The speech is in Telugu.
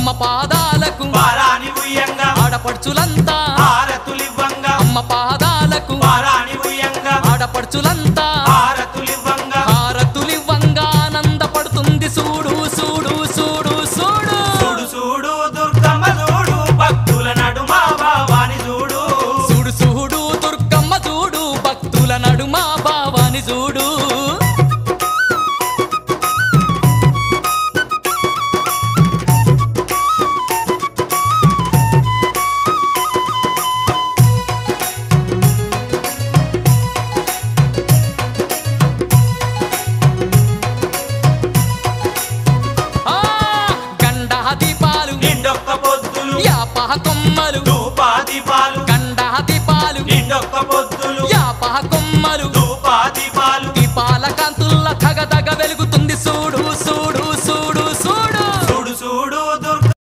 అమ్మ పాదాలకు పారాని ఉయ్యంగా ఆడపడుచులంతా హారతులివ్వంగా అమ్మ పాదాలకు పారాని ఉయ్యంగా ఆడపడుచులంతా హారతులివ్వంగా హారతులివ్వంగా ఆనందపడుతుంది చూడు చూడు చూడు చూడు చూడు చూడు దుర్గమ్మ చూడు భక్తుల నడుమ భావాని చూడు చూడు చూడు దుర్గమ్మ చూడు భక్తుల నడుమ భావాని చూడు నిండొక్క పొద్దులు యాప కొమ్మలు